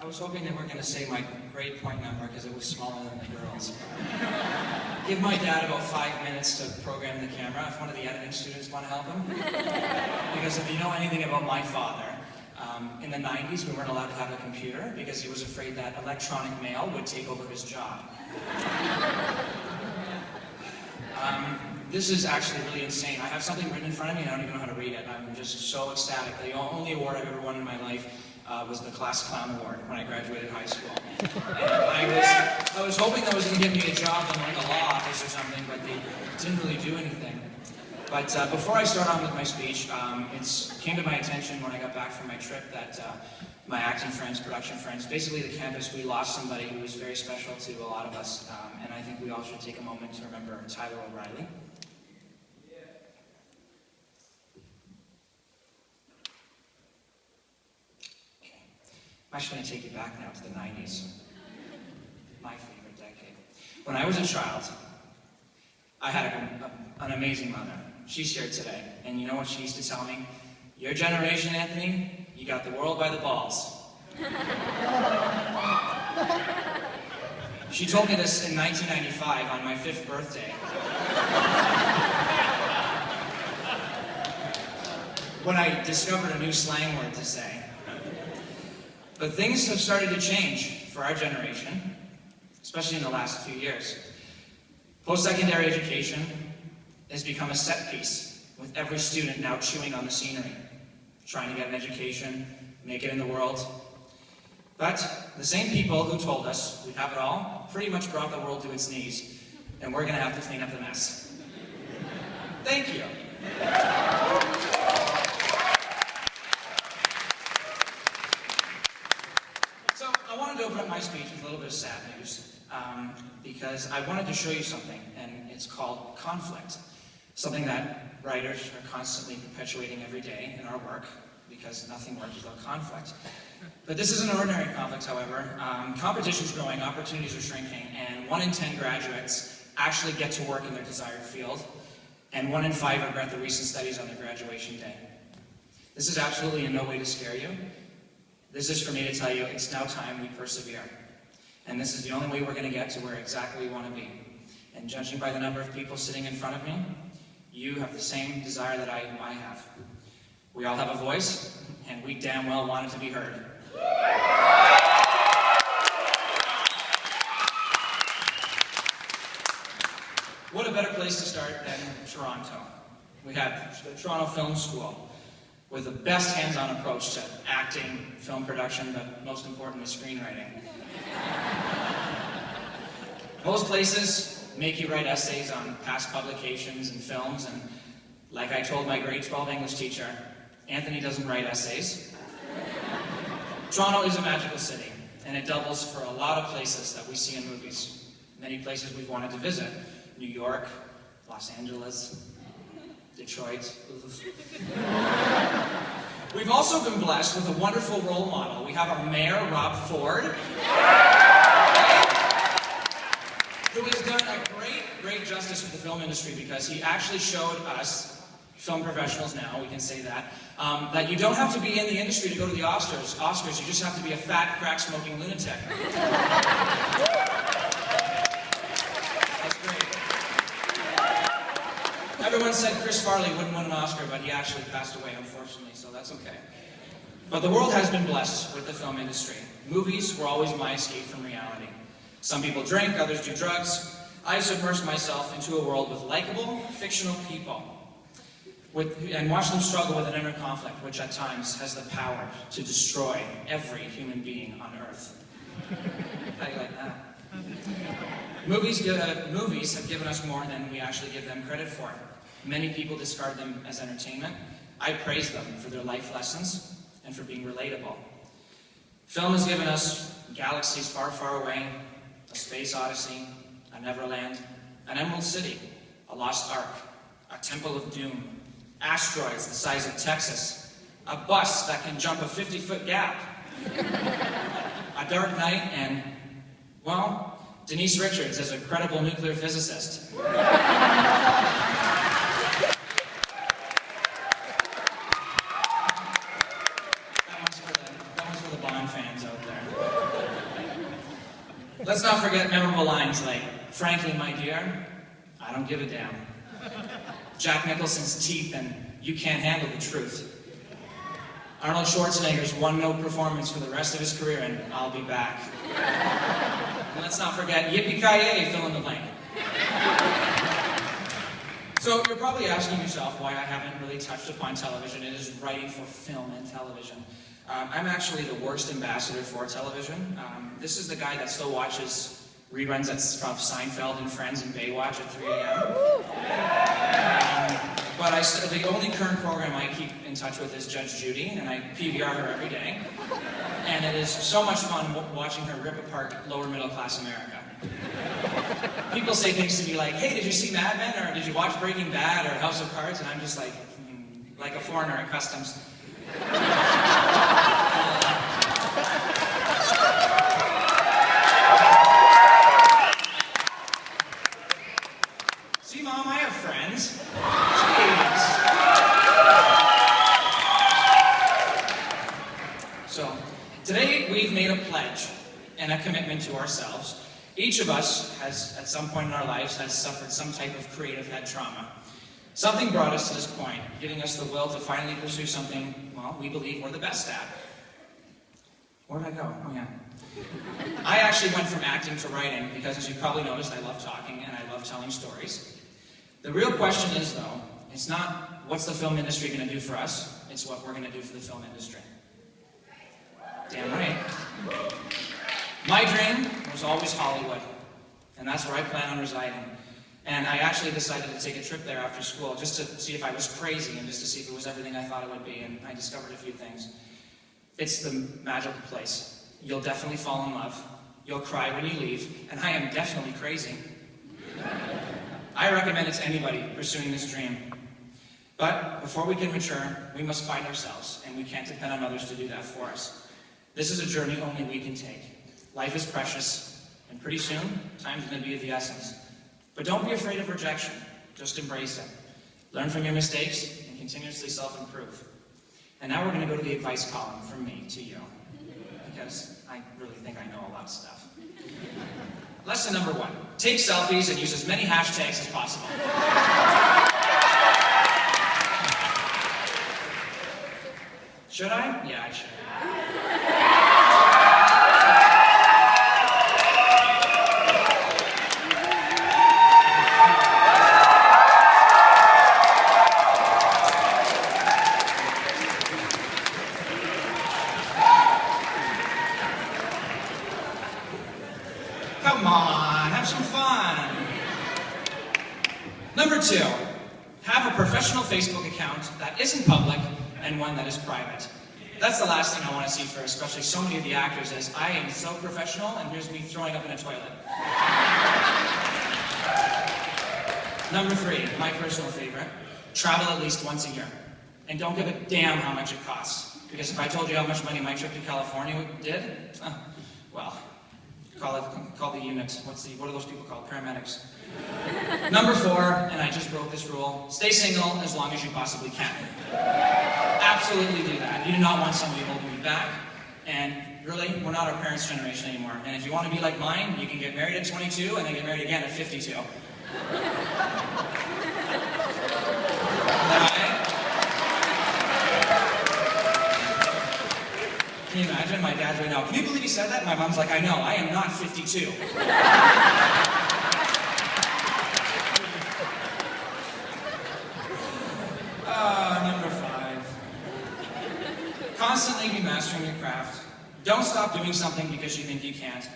I was hoping they weren't going to say my grade point number because it was smaller than the girls. Give my dad about 5 minutes to program the camera if one of the editing students want to help him. Because if you know anything about my father, in the 90s we weren't allowed to have a computer because he was afraid that electronic mail would take over his job. This is actually really insane. I have something written in front of me and I don't even know how to read it. I'm just so ecstatic. The only award I've ever won in my life was the Class Clown Award when I graduated high school. And I was hoping that was going to get me a job in like a law office or something, but they didn't really do anything. But before I start on with my speech, it came to my attention when I got back from my trip that my acting friends, production friends, basically the campus, we lost somebody who was very special to a lot of us, and I think we all should take a moment to remember Tyler O'Reilly. I'm actually going to take you back now to the 90s. My favorite decade. When I was a child, I had an amazing mother. She's here today. And you know what she used to tell me? Your generation, Anthony, you got the world by the balls. She told me this in 1995 on my 5th birthday. When I discovered a new slang word to say. But things have started to change for our generation, especially in the last few years. Post-secondary education has become a set piece, with every student now chewing on the scenery, trying to get an education, make it in the world. But the same people who told us we'd have it all pretty much brought the world to its knees, and we're going to have to clean up the mess. Thank you. I wanted to open up my speech with a little bit of sad news, because I wanted to show you something, and it's called conflict. Something that writers are constantly perpetuating every day in our work, because nothing works without conflict. But this isn't an ordinary conflict, however. Competition's growing, opportunities are shrinking, and 1 in 10 graduates actually get to work in their desired field, and 1 in 5 regret the recent studies on their graduation day. This is absolutely in no way to scare you. This is for me to tell you it's now time we persevere. And this is the only way we're going to get to where exactly we want to be. And judging by the number of people sitting in front of me, you have the same desire that I have. We all have a voice, and we damn well want it to be heard. What a better place to start than Toronto. We have the Toronto Film School, with the best hands-on approach to acting, film production, but most importantly, screenwriting. Most places make you write essays on past publications and films, and like I told my grade 12 English teacher, Anthony doesn't write essays. Toronto is a magical city, and it doubles for a lot of places that we see in movies. Many places we've wanted to visit. New York, Los Angeles, Detroit. We've also been blessed with a wonderful role model. We have our mayor, Rob Ford, who has done a great justice for the film industry because he actually showed us, film professionals now, we can say that, that you don't have to be in the industry to go to the Oscars, you just have to be a fat, crack-smoking lunatic. Everyone said Chris Farley wouldn't win an Oscar, but he actually passed away, unfortunately, so that's okay. But the world has been blessed with the film industry. Movies were always my escape from reality. Some people drink, others do drugs. I submerged myself into a world with likable, fictional people, and watched them struggle with an inner conflict, which at times has the power to destroy every human being on Earth. How do you like that? Movies have given us more than we actually give them credit for. Many people discard them as entertainment. I praise them for their life lessons and for being relatable. Film has given us galaxies far, far away, a space odyssey, a Neverland, an Emerald City, a Lost Ark, a Temple of Doom, asteroids the size of Texas, a bus that can jump a 50-foot gap, a Dark Knight, and, well, Denise Richards as a credible nuclear physicist. That one's for the Bond fans out there. Let's not forget memorable lines like, "Frankly, my dear, I don't give a damn." Jack Nicholson's teeth and "You can't handle the truth." Arnold Schwarzenegger's one-note performance for the rest of his career in "I'll Be Back." And let's not forget yippee-ki-yay, fill in the blank. So you're probably asking yourself why I haven't really touched upon television. It is writing for film and television. I'm actually the worst ambassador for television. This is the guy that still watches reruns of Seinfeld and Friends and Baywatch at 3 a.m. But the only current program I keep in touch with is Judge Judy, and I PVR her every day. And it is so much fun watching her rip apart lower middle class America. People say things to me like, "Hey, did you see Mad Men?" or "Did you watch Breaking Bad?" or "House of Cards?" And I'm just like a foreigner at customs. See, Mom, I have friends. Jeez. So, today we've made a pledge and a commitment to ourselves. Each of us has, at some point in our lives, has suffered some type of creative head trauma. Something brought us to this point, giving us the will to finally pursue something, well, we believe we're the best at. Where did I go? Oh, yeah. I actually went from acting to writing because, as you probably noticed, I love talking and I love telling stories. The real question is, though, it's not what's the film industry going to do for us, it's what we're going to do for the film industry. Damn right. My dream was always Hollywood, and that's where I plan on residing. And I actually decided to take a trip there after school just to see if I was crazy and just to see if it was everything I thought it would be, and I discovered a few things. It's the magical place. You'll definitely fall in love. You'll cry when you leave, and I am definitely crazy. I recommend it to anybody pursuing this dream. But before we can mature, we must find ourselves, and we can't depend on others to do that for us. This is a journey only we can take. Life is precious, and pretty soon, time's going to be of the essence. But don't be afraid of rejection. Just embrace it. Learn from your mistakes and continuously self-improve. And now we're going to go to the advice column from me to you, because I really think I know a lot of stuff. Lesson number 1. Take selfies and use as many hashtags as possible. Should I? Yeah, I should. Come on, have some fun. Number 2, have a professional Facebook account that isn't public and one that is private. That's the last thing I want to see for especially so many of the actors, as I am so professional and here's me throwing up in a toilet. Number 3, my personal favorite, travel at least once a year. And don't give a damn how much it costs. Because if I told you how much money my trip to California did, well, call the units. What are those people called? Paramedics. Number 4, and I just broke this rule, stay single as long as you possibly can. Absolutely do that. You do not want somebody holding you back. And really, we're not our parents' generation anymore. And if you want to be like mine, you can get married at 22 and then get married again at 52. Can you imagine? My dad's right now, "Can you believe he said that?" My mom's like, "I know, I am not 52. Number 5. Constantly be mastering your craft. Don't stop doing something because you think you can't.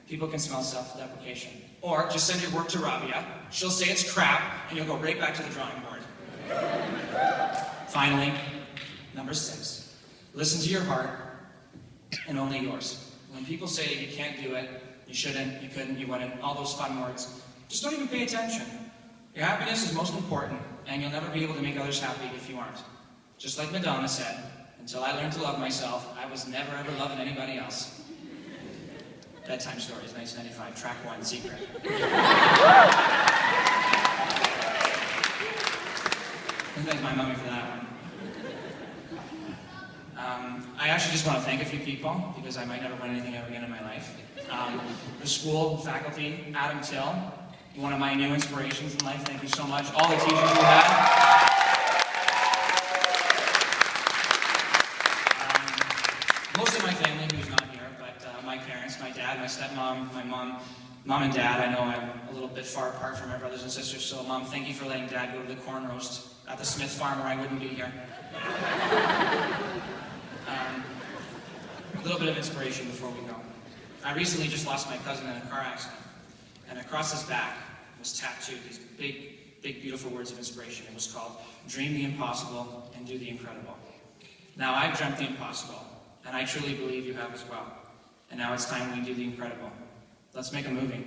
People can smell self-deprecation. Or just send your work to Rabia. She'll say it's crap, and you'll go right back to the drawing board. Finally, number 6. Listen to your heart, and only yours. When people say you can't do it, you shouldn't, you couldn't, you wouldn't, all those fun words, just don't even pay attention. Your happiness is most important, and you'll never be able to make others happy if you aren't. Just like Madonna said, until I learned to love myself, I was never ever loving anybody else. Bedtime Stories, 1995, track 1, Secret. And thank my mommy for that one. I actually just want to thank a few people, because I might never win anything ever again in my life. The school, faculty, Adam Till, one of my new inspirations in life, thank you so much. All the teachers we had. Most of my family who's not here, but my parents, my dad, my stepmom, my mom and dad. I know I'm a little bit far apart from my brothers and sisters, so Mom, thank you for letting Dad go to the corn roast at the Smith farm where I wouldn't be here. A little bit of inspiration before we go. I recently just lost my cousin in a car accident, and across his back was tattooed these big, beautiful words of inspiration. It was called, "Dream the impossible and do the incredible." Now, I've dreamt the impossible, and I truly believe you have as well. And now it's time we do the incredible. Let's make a movie.